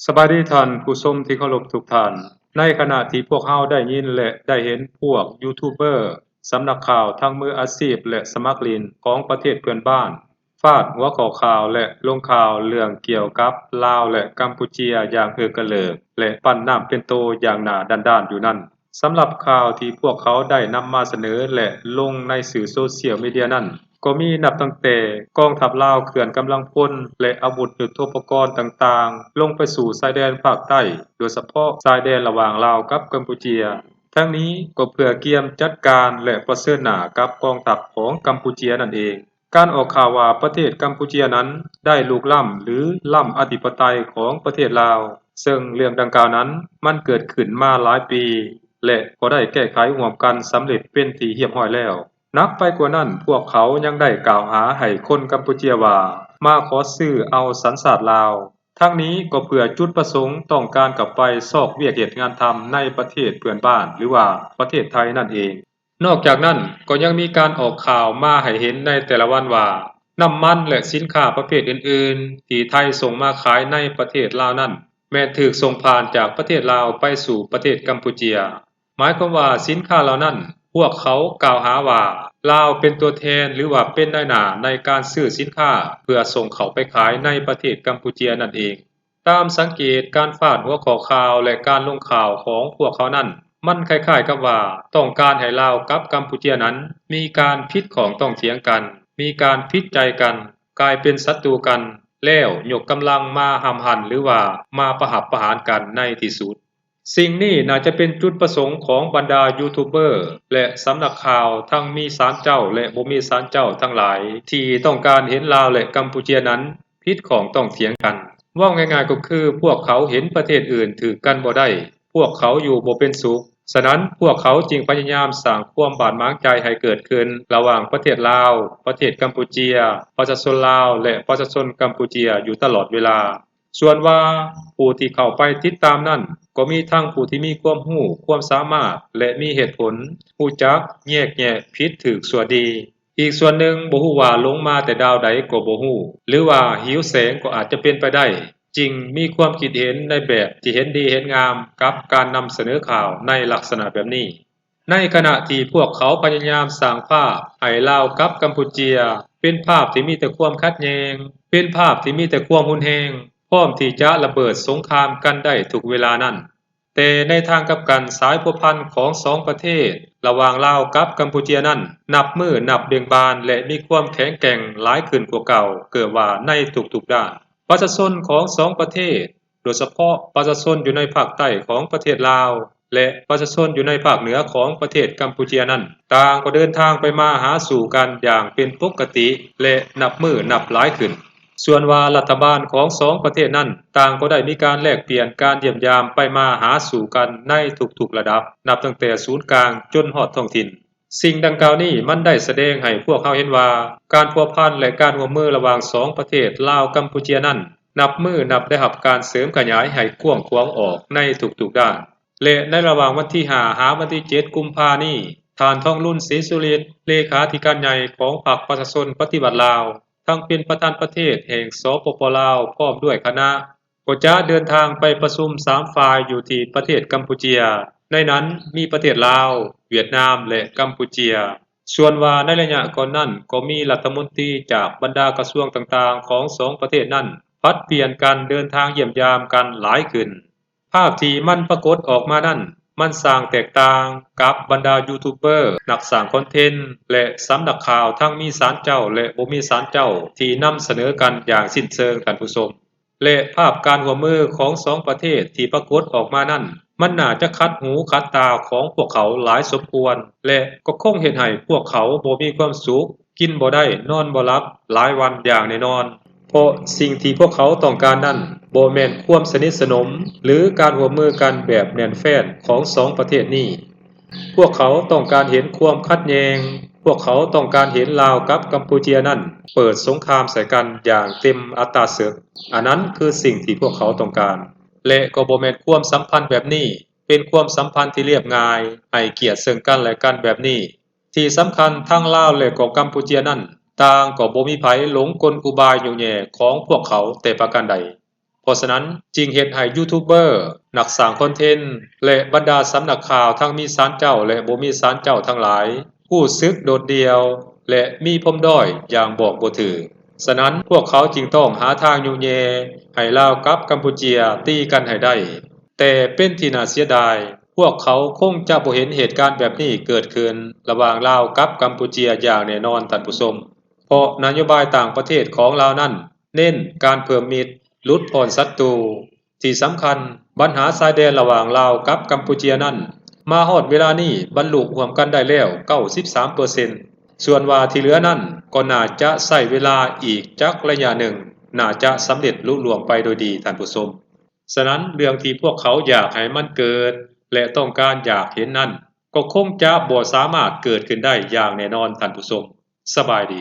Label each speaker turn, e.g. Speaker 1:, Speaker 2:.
Speaker 1: สบายดีท่านผู้ชมที่เคารพทุกท่านในขณะที่พวกเราได้ยินและได้เห็นพวกยูทูบเบอร์สำนักข่าวทั้งมืออาชีพและสมัครเล่นของประเทศเพื่อนบ้านฟาดหัวข้อข่าวและลงข่าวเรื่องเกี่ยวกับลาวและกัมพูชีอย่างเอกระเลิกและปั้นน้ำเป็นโตอย่างหน้าด้านๆอยู่นั่นสำหรับข่าวที่พวกเขาได้นำมาเสนอและลงในสื่อโซเชียลมีเดียนั้นก็มีนับตั้งแต่กองทัพลาวเคลื่อนกำลังพลและอาวุธยุทโธปกรณ์ต่างๆลงไปสู่ชายแดนภาคใต้โดยเฉพาะชายแดนระหว่างลาวกับกัมพูชีทั้งนี้ก็เพื่อเกียมจัดการและเผชิญหน้ากับกองทัพของกัมพูชีนั่นเองการออกข่าวว่าประเทศกัมพูชีนั้นได้ลุกล้ำหรือล้ำอธิปไตยของประเทศลาวซึ่งเรื่องดังกล่าวนั้นมันเกิดขึ้นมาหลายปีและก็ได้แก้ไขร่วมกันสำเร็จเป็นที่เรียบร้อยแล้ว นับไปกว่านั้นพวกเขายังได้กล่าวหาให้คนกัมพูชีว่ามาขอซื้อเอาสัญชาติลาวทั้งนี้ก็เพื่อจุดประสงค์ต้องการกลับไปซอกเวียกเหตุงานทำในประเทศเพื่อนบ้านหรือว่าประเทศไทยนั่นเองนอกจากนั้นก็ยังมีการออกข่าวมาให้เห็นในแต่ละวันว่าน้ำมันและสินค้าประเภทอื่นๆที่ไทยส่งมาขายในประเทศลาวนั้นแม้นถูกส่งผ่านจากประเทศลาวไปสู่ประเทศกัมพูชีหมายความว่าสินค้าเหล่านั้นพวกเขากล่าวหาว่าลาวเป็นตัวแทนหรือว่าเป็นนายหน้าในการซื้อสินค้าเพื่อส่งเขาไปขายในประเทศกัมพูชีนั่นเองตามสังเกตการฟาดหัวข้อข่าวและการลงข่าวของพวกเขานั้นมันคล้ายๆกับว่าต้องการให้ลาวกับกัมพูชีนั้นมีการพิดของต้องเถียงกันมีการพิดใจกันกลายเป็นศัตรูกันแล้วยกกำลังมาหำหั่นหรือว่ามาประหับประหารกันในที่สุด สิ่งนี้น่าจะเป็นจุดประสงค์ของบรรดายูทูบเบอร์และสำนักข่าวทั้งมีศาลเจ้าและบ่มีศาลเจ้าทั้งหลายที่ต้องการเห็นลาวและกัมพูชีนั้นผิดของต้องเถียงกันว่าง่ายๆก็คือพวกเขาเห็นประเทศอื่นถือกันบ่ได้พวกเขาอยู่บ่เป็นสุขฉะนั้นพวกเขาจึงพยายามสร้างความบาดหมางใจให้เกิดขึ้นระหว่างประเทศลาวประเทศกัมพูชีประชาชนลาวและประชาชนกัมพูชีอยู่ตลอดเวลา ส่วนว่าผู้ที่เข้าไปติดตามนั้นก็มีทั้งผู้ที่มีความรู้ความสามารถและมีเหตุผลรู้จักแยกแยะผิดถูกชั่วดีอีกส่วนหนึ่งบ่ฮู้ว่าลงมาแต่ดาวใดก็บ่ฮู้หรือว่าหิวแสงก็อาจจะเป็นไปได้จริงมีความคิดเห็นในแบบที่เห็นดีเห็นงามกับการนำเสนอข่าวในลักษณะแบบนี้ในขณะที่พวกเขาพยายามสร้างภาพให้ลาวกับกัมพูชีเป็นภาพที่มีแต่ความขัดแย้งเป็นภาพที่มีแต่ความรุนแรงพร้อมที่จะระเบิดสงครามกันได้ทุกเวลานั้นแต่ในทางกลับกันสายพัวพันของสองประเทศระหว่างลาวกับกัมพูชีนั้นนับมือนับเบ่งบานและมีความแข็งแกร่งหลายขึ้นกว่าเก่าเกิดว่าในทุกๆด้านประชาชนของสองประเทศโดยเฉพาะประชาชนอยู่ในภาคใต้ของประเทศลาวและประชาชนอยู่ในภาคเหนือของประเทศกัมพูชีนั้นต่างก็เดินทางไปมาหาสู่กันอย่างเป็นปกติและนับมือนับหลายขึ้น ส่วนว่ารัฐบาลของสองประเทศนั้นต่างก็ได้มีการแลกเปลี่ยนการเยี่ยมยามไปมาหาสู่กันในทุกๆระดับนับตั้งแต่ศูนย์กลางจนฮอดท้องถิ่นสิ่งดังกล่าวนี้มันได้แสดงให้พวกเขาเห็นว่าการพัวพันและการร่วมมือระหว่างสองประเทศลาวกัมพูชีนั้นนับมือนับได้รับการเสริมขยายให้กว้างขวางออกในทุกๆด้านและในระหว่างวันที่5หาวันที่7กุมภาพันธ์นี้ท่านทองรุ่นศรีสุรินทร์เลขาธิการใหญ่ของพรรคประชาชนปฏิวัติลาว ทั้งเป็นประธานประเทศแห่งสปป.ลาวพร้อมด้วยคณะก็จะเดินทางไปประชุม3ฝ่ายอยู่ที่ประเทศกัมพูชีในนั้นมีประเทศลาวเวียดนามและกัมพูชีส่วนว่าในระยะก่อนนั้นก็มีรัฐมนตรีจากบรรดากระทรวงต่างๆของ2ประเทศนั้นผลัดเปลี่ยนกันเดินทางเยี่ยมยามกันหลายขึ้นภาพที่มันปรากฏออกมานั้นมันสร้างแตกต่างกับบรรดายูทูบเบอร์นักสร้างคอนเทนต์และสำนักข่าวทั้งมีศาลเจ้าและบ่มีศาลเจ้าที่นำเสนอกันอย่างสิ้นเชิงท่านผู้ชมและภาพการร่วมมือของสองประเทศที่ปรากฏออกมานั้นมันน่าจะคัดหูคัดตาของพวกเขาหลายสมควรและก็คงเฮ็ดให้พวกเขาบ่มีความสุขกินบ่ได้นอนบ่หลับหลายวันอย่างแน่นอน เพราะสิ่งที่พวกเขาต้องการนั้นบ่แม่นความสนิทสนมหรือการร่วมมือกันแบบแน่นแฟ้นของสองประเทศนี้พวกเขาต้องการเห็นความขัดแย้งพวกเขาต้องการเห็นลาวกับกัมพูชีนั้นเปิดสงครามใส่กันอย่างเต็มอัตราศึกอันนั้นคือสิ่งที่พวกเขาต้องการและก็บ่แม่นความสัมพันธ์แบบนี้เป็นความสัมพันธ์ที่เรียบง่ายให้เกียรติซึ่งกันและกันแบบนี้ที่สำคัญทั้งลาวและก็กัมพูชีนั้น ต่างก็บ่มีไผหลงกลอุบายอยู่แย่ของพวกเขาแต่ประการใด เพราะฉะนั้นจึงเฮ็ดให้ยูทูบเบอร์นักสร้างคอนเทนต์และบรรดาสำนักข่าวทั้งมีศาลเจ้าและบ่มีศาลเจ้าทั้งหลายรู้สึกโดดเดี่ยวและมีปมด้อยอย่างบอกบ่ถูกฉะนั้นพวกเขาจึงต้องหาทางยุแยให้ลาวกับกัมพูเชียตีกันให้ได้แต่เป็นที่น่าเสียดายพวกเขาคงจะบ่เห็นเหตุการณ์แบบนี้เกิดขึ้นระหว่างลาวกับกัมพูเชียอย่างแน่นอนท่านผู้ชมเพราะนโยบายต่างประเทศของลาวนั้นเน้นการเพิ่มมิตรลดผ่อนศัตรูที่สำคัญปัญหาชายแดนระหว่างลาวกับกัมพูเชียนั้นมาฮอดเวลานี้บรรลุร่วมกันได้แล้ว 93% ส่วนว่าที่เหลือนั้นก็น่าจะใช้เวลาอีกจักระยะหนึ่งน่าจะสำเร็จลุล่วงไปโดยดีท่านผู้ชมฉะนั้นเรื่องที่พวกเขาอยากให้มันเกิดและต้องการอยากเห็นนั้นก็คงจะบ่สามารถเกิดขึ้นได้อย่างแน่นอนท่านผู้ชมสบายดี